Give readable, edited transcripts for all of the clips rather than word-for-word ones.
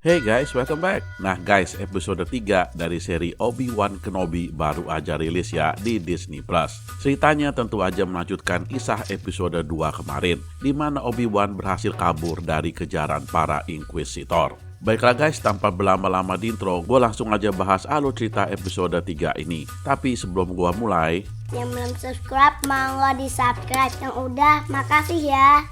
Hey guys, welcome back. Nah guys, episode 3 dari seri Obi-Wan Kenobi baru aja rilis ya di Disney Plus. Ceritanya tentu aja melanjutkan kisah episode 2 kemarin, di mana Obi-Wan berhasil kabur dari kejaran para Inquisitor. Baiklah guys, tanpa berlama-lama di intro, gue langsung aja bahas alur cerita episode 3 ini. Tapi sebelum gue mulai, yang belum subscribe, mau di subscribe. Yang udah, makasih ya.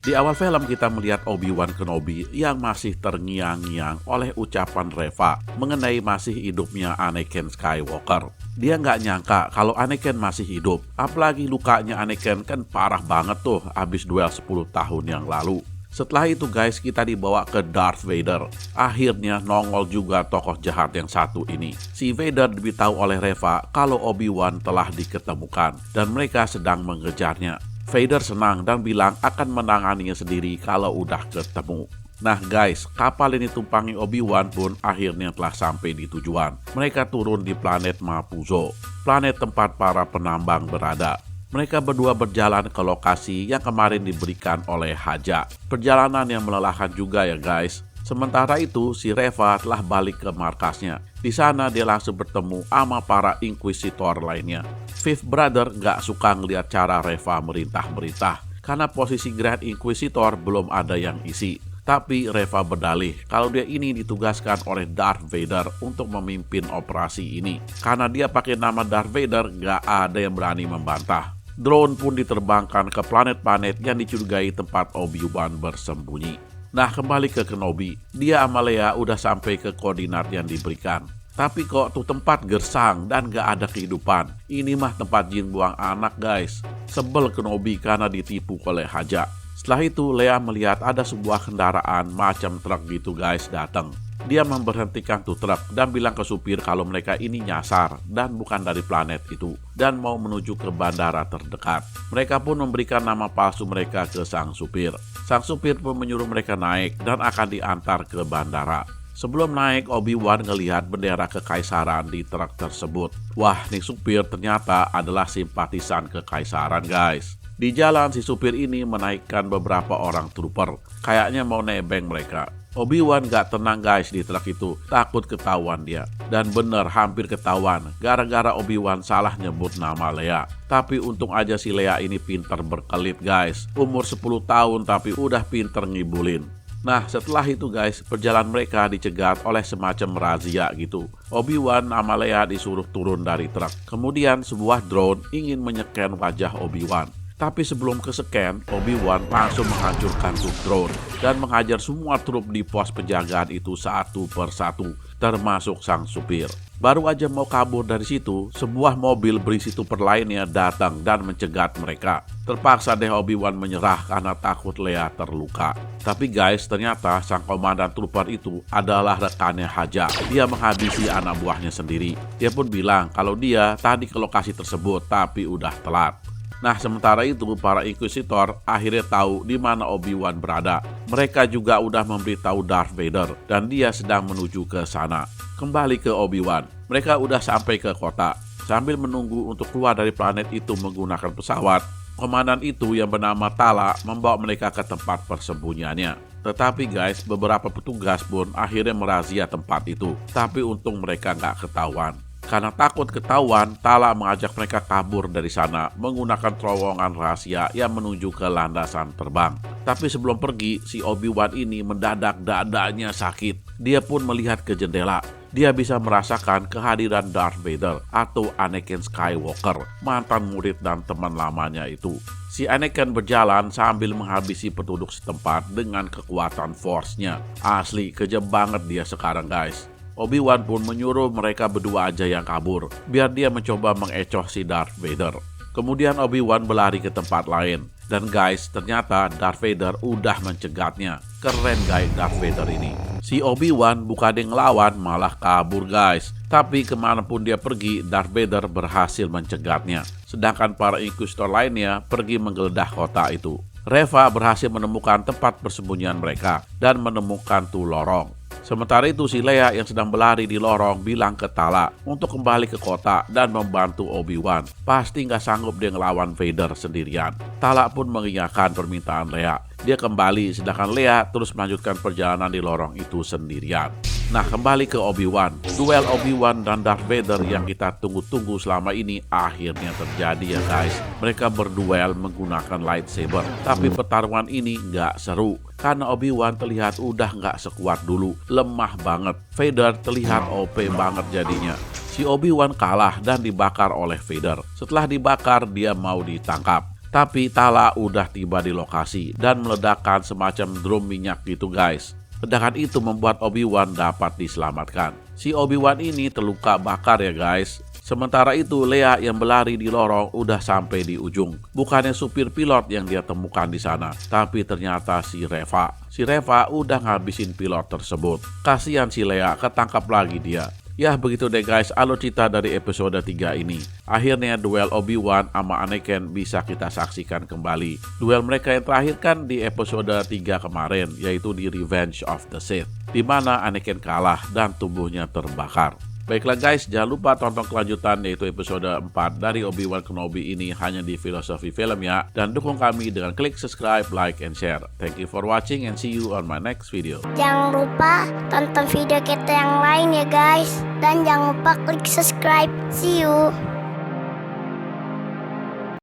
di awal film kita melihat Obi-Wan Kenobi yang masih terngiang-ngiang oleh ucapan Reva mengenai masih hidupnya Anakin Skywalker. Dia nggak nyangka kalau Anakin masih hidup, apalagi lukanya Anakin kan parah banget tuh abis duel 10 tahun yang lalu. Setelah itu guys, kita dibawa ke Darth Vader. Akhirnya nongol juga tokoh jahat yang satu ini. Si Vader diberitahu oleh Reva kalau Obi-Wan telah diketemukan dan mereka sedang mengejarnya. Vader senang dan bilang akan menanganinya sendiri kalau udah ketemu. Nah guys, kapal yang ditumpangi Obi-Wan pun akhirnya telah sampai di tujuan. Mereka turun di planet Mapuzo, planet tempat para penambang berada. Mereka berdua berjalan ke lokasi yang kemarin diberikan oleh Haja. Perjalanan yang melelahkan juga ya guys. Sementara itu, si Reva telah balik ke markasnya. Di sana dia langsung bertemu sama para Inquisitor lainnya. Fifth Brother nggak suka ngeliat cara Reva merintah-merintah karena posisi Grand Inquisitor belum ada yang isi. Tapi Reva berdalih kalau dia ini ditugaskan oleh Darth Vader untuk memimpin operasi ini. Karena dia pakai nama Darth Vader, nggak ada yang berani membantah. Drone pun diterbangkan ke planet-planet yang dicurigai tempat Obi-Wan bersembunyi. Nah kembali ke Kenobi, dia sama Leia udah sampai ke koordinat yang diberikan. Tapi kok tuh tempat gersang dan gak ada kehidupan. Ini mah tempat jin buang anak guys. Sebel Kenobi karena ditipu oleh Haja. Setelah itu Leia melihat ada sebuah kendaraan macam truk gitu guys datang. Dia memberhentikan tuh truk dan bilang ke supir kalau mereka ini nyasar dan bukan dari planet itu dan mau menuju ke bandara terdekat. Mereka pun memberikan nama palsu mereka ke sang supir. Sang supir pun menyuruh mereka naik dan akan diantar ke bandara. Sebelum naik, Obi-Wan ngelihat bendera kekaisaran di truk tersebut. Wah, nih supir ternyata adalah simpatisan kekaisaran guys. Di jalan si supir ini menaikkan beberapa orang trooper. Kayaknya mau nebeng mereka. Obi-Wan gak tenang guys di truk itu, takut ketahuan dia. Dan bener hampir ketahuan, gara-gara Obi-Wan salah nyebut nama Leia. Tapi untung aja si Leia ini pinter berkelit guys. Umur 10 tahun tapi udah pinter ngibulin. Nah setelah itu guys, perjalanan mereka dicegat oleh semacam razia gitu. Obi-Wan sama Leia disuruh turun dari truk. Kemudian sebuah drone ingin menyeken wajah Obi-Wan. Tapi sebelum ke-scan, Obi-Wan langsung menghancurkan tuh drone dan menghajar semua trup di pos penjagaan itu satu persatu, termasuk sang supir. Baru aja mau kabur dari situ, sebuah mobil berisi trooper lainnya datang dan mencegat mereka. Terpaksa deh Obi-Wan menyerah karena takut Leia terluka. Tapi guys, ternyata sang komandan trooper itu adalah rekannya Haja. Dia menghabisi anak buahnya sendiri. Dia pun bilang kalau dia tadi ke lokasi tersebut tapi udah telat. Nah sementara itu para Inquisitor akhirnya tahu di mana Obi-Wan berada. Mereka juga udah memberitahu Darth Vader dan dia sedang menuju ke sana. Kembali ke Obi-Wan, mereka udah sampai ke kota. Sambil menunggu untuk keluar dari planet itu menggunakan pesawat, komandan itu yang bernama Tala membawa mereka ke tempat persembunyiannya. Tetapi guys, beberapa petugas pun akhirnya merazia tempat itu. Tapi untung mereka nggak ketahuan. Karena takut ketahuan, Tala mengajak mereka kabur dari sana menggunakan terowongan rahasia yang menuju ke landasan terbang. Tapi sebelum pergi, si Obi-Wan ini mendadak dadanya sakit. Dia pun melihat ke jendela. Dia bisa merasakan kehadiran Darth Vader atau Anakin Skywalker, mantan murid dan teman lamanya itu. Si Anakin berjalan sambil menghabisi penduduk setempat dengan kekuatan Force-nya. Asli, kejam banget dia sekarang guys. Obi-Wan pun menyuruh mereka berdua aja yang kabur, biar dia mencoba mengecoh si Darth Vader. Kemudian Obi-Wan berlari ke tempat lain. Dan guys, ternyata Darth Vader udah mencegatnya. Keren guys Darth Vader ini. Si Obi-Wan bukan yang ngelawan, malah kabur guys. Tapi kemanapun dia pergi, Darth Vader berhasil mencegatnya. Sedangkan para Inquisitor lainnya pergi menggeledah kota itu. Reva berhasil menemukan tempat persembunyian mereka dan menemukan tuh lorong. Sementara itu si Leia yang sedang berlari di lorong bilang ke Tala untuk kembali ke kota dan membantu Obi-Wan. Pasti nggak sanggup dia ngelawan Vader sendirian. Tala pun mengiyakan permintaan Leia. Dia kembali sedangkan Leia terus melanjutkan perjalanan di lorong itu sendirian. Nah, kembali ke Obi-Wan. Duel Obi-Wan dan Darth Vader yang kita tunggu-tunggu selama ini akhirnya terjadi ya guys. Mereka berduel menggunakan lightsaber. Tapi pertarungan ini nggak seru karena Obi-Wan terlihat udah nggak sekuat dulu. Lemah banget. Vader terlihat OP banget jadinya. Si Obi-Wan kalah dan dibakar oleh Vader. Setelah dibakar, dia mau ditangkap. Tapi Tala udah tiba di lokasi dan meledakkan semacam drum minyak gitu guys. Ledakan itu membuat Obi-Wan dapat diselamatkan. Si Obi-Wan ini terluka bakar ya guys. Sementara itu Leia yang berlari di lorong udah sampai di ujung. Bukannya supir pilot yang dia temukan di sana, tapi ternyata si Reva. Si Reva udah ngabisin pilot tersebut. Kasihan si Leia, ketangkap lagi dia. Ya begitu deh guys, alur cerita dari episode 3 ini. Akhirnya duel Obi-Wan sama Anakin bisa kita saksikan kembali. Duel mereka yang terakhir kan di episode 3 kemarin, yaitu di Revenge of the Sith, di mana Anakin kalah dan tubuhnya terbakar. Baiklah guys, jangan lupa tonton kelanjutan yaitu episode 4 dari Obi-Wan Kenobi ini hanya di Filosofi Film ya. Dan dukung kami dengan klik subscribe, like, and share. Thank you for watching and see you on my next video. Jangan lupa tonton video kita yang lain ya guys. Dan jangan lupa klik subscribe. See you.